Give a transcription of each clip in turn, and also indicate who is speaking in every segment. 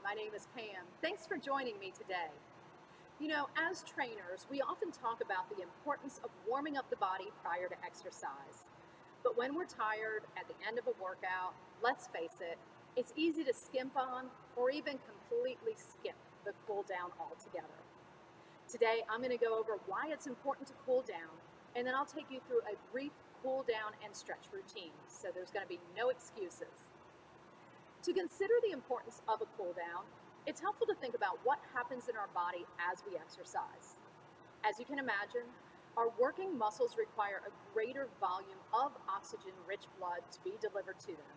Speaker 1: My name is Pam. Thanks for joining me today. As trainers, we often talk about the importance of warming up the body prior to exercise. But when we're tired at the end of a workout, let's face it, it's easy to skimp on or even completely skip the cool down altogether. Today, I'm going to go over why it's important to cool down, and then I'll take you through a brief cool down and stretch routine, so there's going to be no excuses. To consider the importance of a cool down, it's helpful to think about what happens in our body as we exercise. As you can imagine, our working muscles require a greater volume of oxygen-rich blood to be delivered to them.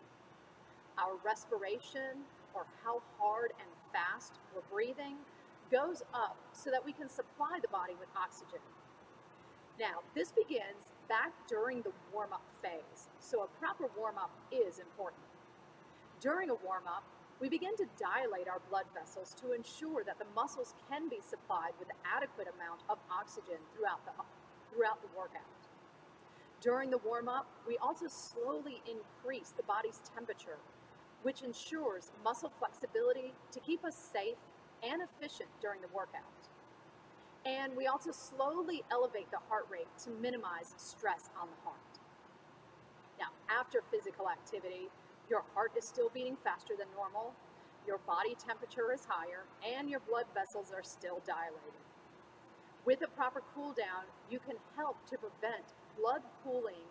Speaker 1: Our respiration, or how hard and fast we're breathing, goes up so that we can supply the body with oxygen. Now, this begins back during the warm-up phase, so a proper warm-up is important. During a warm-up, we begin to dilate our blood vessels to ensure that the muscles can be supplied with an adequate amount of oxygen throughout the workout. During the warm-up, we also slowly increase the body's temperature, which ensures muscle flexibility to keep us safe and efficient during the workout. And we also slowly elevate the heart rate to minimize stress on the heart. Now, after physical activity, your heart is still beating faster than normal, your body temperature is higher, and your blood vessels are still dilated. With a proper cool down, you can help to prevent blood pooling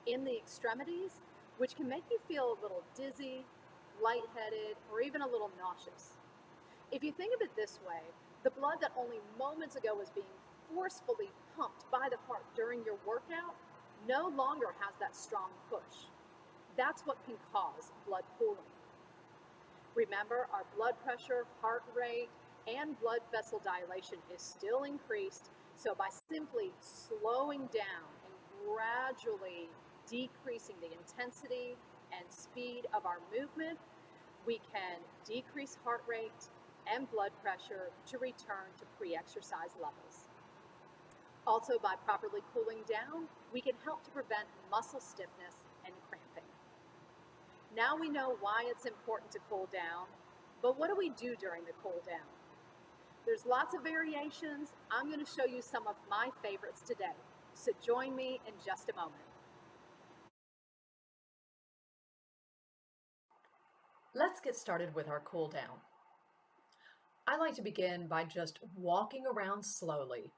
Speaker 1: in the extremities, which can make you feel a little dizzy, lightheaded, or even a little nauseous. If you think of it this way, the blood that only moments ago was being forcefully pumped by the heart during your workout no longer has that strong push. That's what can cause blood pooling. Remember, our blood pressure, heart rate, and blood vessel dilation is still increased, so by simply slowing down and gradually decreasing the intensity and speed of our movement, we can decrease heart rate and blood pressure to return to pre-exercise levels. Also, by properly cooling down, we can help to prevent muscle stiffness and cramping. Now we know why it's important to cool down, but what do we do during the cool down? There's lots of variations. I'm going to show you some of my favorites today, so join me in just a moment. Let's get started with our cool down. I like to begin by just walking around slowly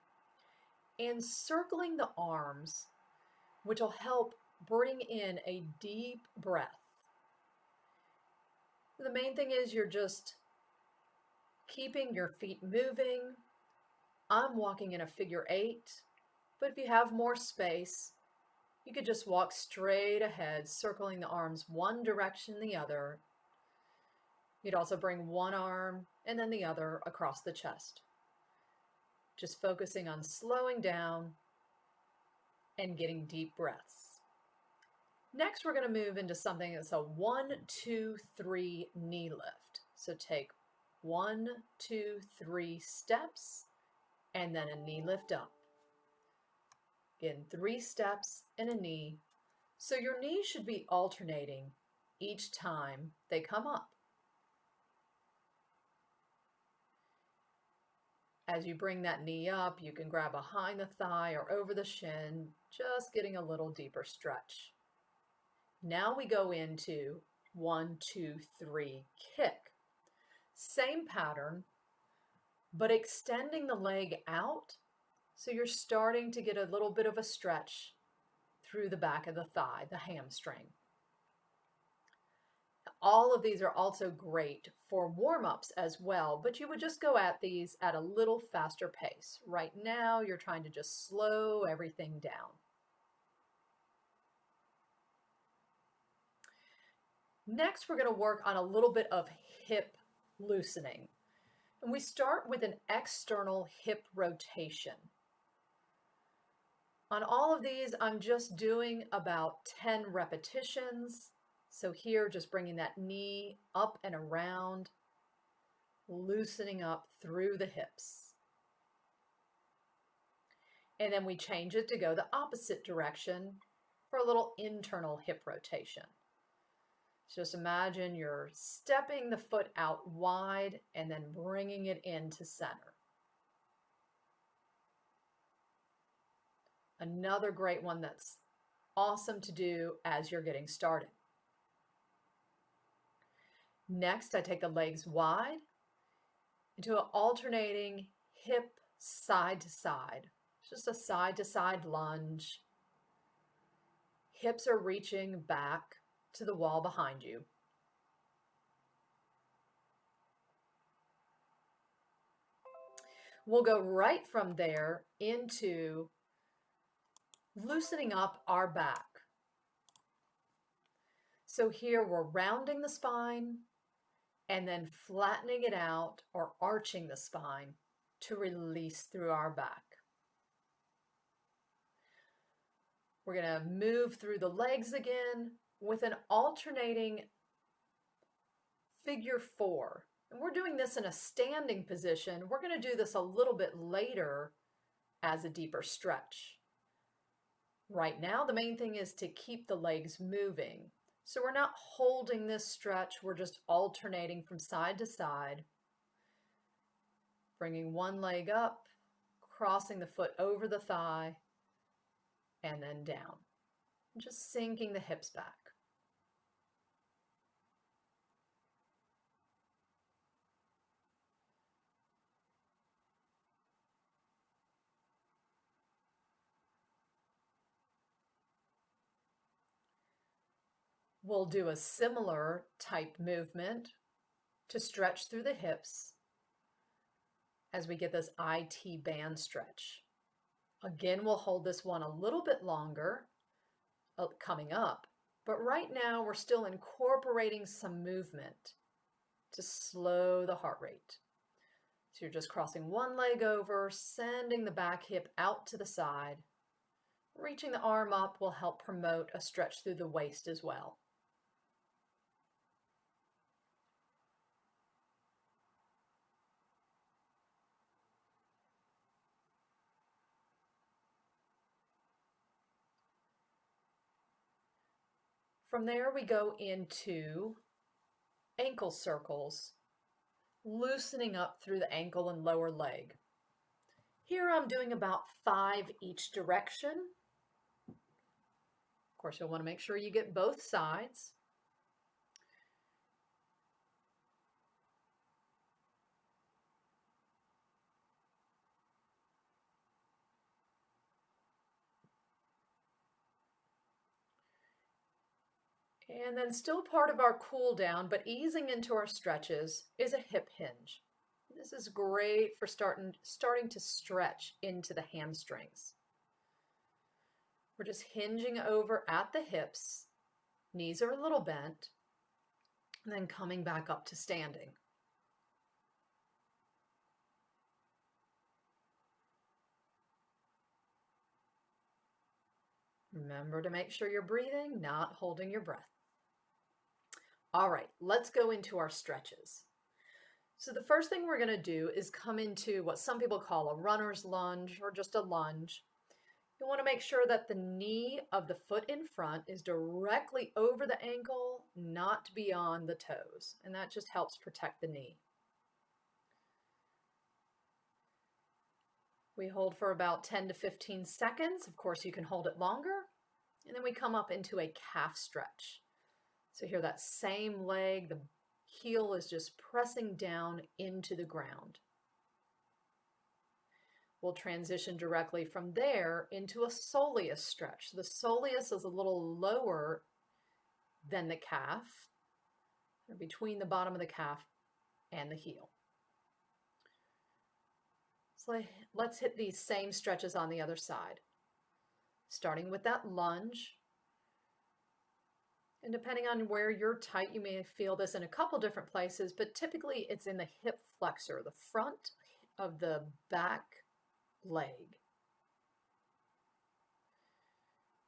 Speaker 1: and circling the arms, which will help bring in a deep breath. The main thing is you're just keeping your feet moving. I'm walking in a figure 8, but if you have more space, you could just walk straight ahead, circling the arms one direction, the other. You'd also bring one arm and then the other across the chest. Just focusing on slowing down and getting deep breaths. Next, we're going to move into something that's a 1, 2, 3 knee lift. So take 1, 2, 3 steps and then a knee lift up. Again, 3 steps and a knee. So your knees should be alternating each time they come up. As you bring that knee up, you can grab behind the thigh or over the shin, just getting a little deeper stretch. Now we go into 1, 2, 3 kick. Same pattern, but extending the leg out, so you're starting to get a little bit of a stretch through the back of the thigh, the hamstring. All of these are also great for warm-ups as well, but you would just go at these at a little faster pace. Right now, you're trying to just slow everything down. Next, we're going to work on a little bit of hip loosening. And we start with an external hip rotation. On all of these, I'm just doing about 10 repetitions. So here, just bringing that knee up and around, loosening up through the hips. And then we change it to go the opposite direction for a little internal hip rotation.
Speaker 2: Just imagine you're stepping the foot out wide and then bringing it into center. Another great one that's awesome to do as you're getting started. Next, I take the legs wide into an alternating hip side to side. Just a side to side lunge. Hips are reaching back to the wall behind you. We'll go right from there into loosening up our back. So here we're rounding the spine and then flattening it out or arching the spine to release through our back. We're going to move through the legs again with an alternating figure four. And we're doing this in a standing position. We're going to do this a little bit later as a deeper stretch. Right now, the main thing is to keep the legs moving. So we're not holding this stretch, we're just alternating from side to side, bringing one leg up, crossing the foot over the thigh, and then down. Just sinking the hips back. We'll do a similar type movement to stretch through the hips as we get this IT band stretch. Again, we'll hold this one a little bit longer coming up, but right now we're still incorporating some movement to slow the heart rate. So you're just crossing one leg over, sending the back hip out to the side. Reaching the arm up will help promote a stretch through the waist as well. From there, we go into ankle circles, loosening up through the ankle and lower leg. Here I'm doing about 5 each direction. Of course, you'll want to make sure you get both sides. And then still part of our cool down, but easing into our stretches, is a hip hinge. This is great for starting to stretch into the hamstrings. We're just hinging over at the hips, knees are a little bent, and then coming back up to standing. Remember to make sure you're breathing, not holding your breath. All right, let's go into our stretches. So the first thing we're going to do is come into what some people call a runner's lunge or just a lunge. You want to make sure that the knee of the foot in front is directly over the ankle, not beyond the toes, and that just helps protect the knee. We hold for about 10 to 15 seconds. Of course, you can hold it longer. And then we come up into a calf stretch. So here that same leg, the heel is just pressing down into the ground. We'll transition directly from there into a soleus stretch. The soleus is a little lower than the calf, or between the bottom of the calf and the heel. So let's hit these same stretches on the other side. Starting with that lunge. And depending on where you're tight, you may feel this in a couple different places, but typically it's in the hip flexor, the front of the back leg.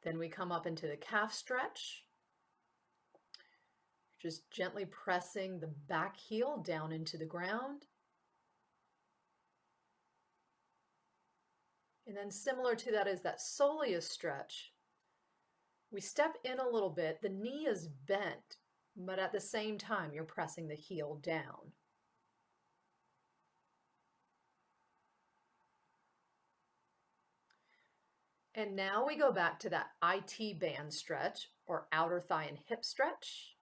Speaker 2: Then we come up into the calf stretch, just gently pressing the back heel down into the ground. And then similar to that is that soleus stretch. We step in a little bit, the knee is bent, but at the same time, you're pressing the heel down. And now we go back to that IT band stretch or outer thigh and hip stretch.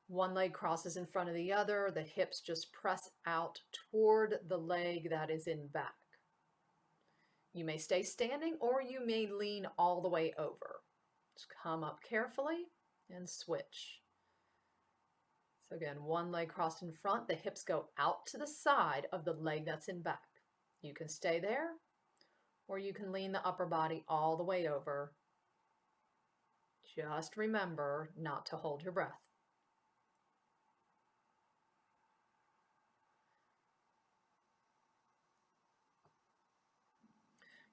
Speaker 2: One leg crosses in front of the other. The hips just press out toward the leg that is in back. You may stay standing or you may lean all the way over. Just come up carefully and switch. So again, one leg crossed in front, the hips go out to the side of the leg that's in back. You can stay there, or you can lean the upper body all the way over. Just remember not to hold your breath.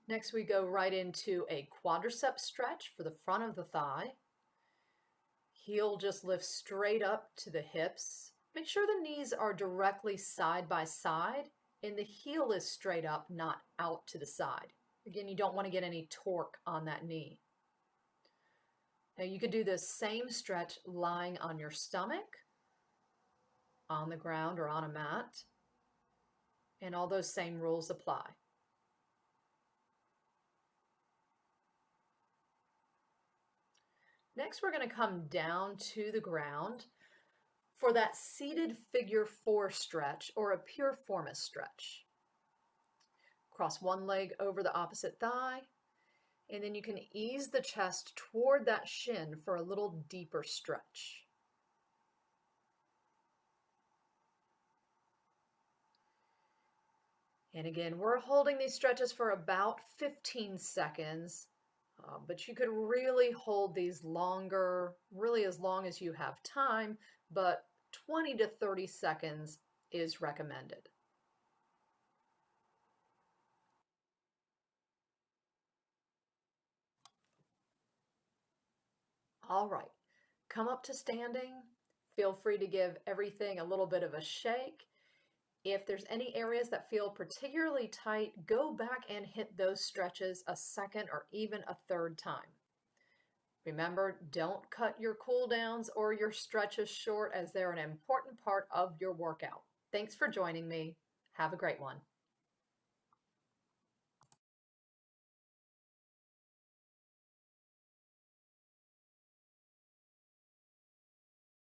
Speaker 2: Next, we go right into a quadricep stretch for the front of the thigh. Heel just lifts straight up to the hips. Make sure the knees are directly side by side and the heel is straight up, not out to the side. Again, you don't want to get any torque on that knee. Now you could do this same stretch lying on your stomach, on the ground or on a mat, and all those same rules apply. Next, we're going to come down to the ground for that seated figure 4 stretch or a piriformis stretch. Cross one leg over the opposite thigh, and then you can ease the chest toward that shin for a little deeper stretch. And again, we're holding these stretches for about 15 seconds. But you could really hold these longer, really as long as you have time, but 20 to 30 seconds is recommended. All right, come up to standing. Feel free to give everything a little bit of a shake. If there's any areas that feel particularly tight, go back and hit those stretches a second or even a third time. Remember, don't cut your cool downs or your stretches short as they're an important part of your workout. Thanks for joining me. Have a great one.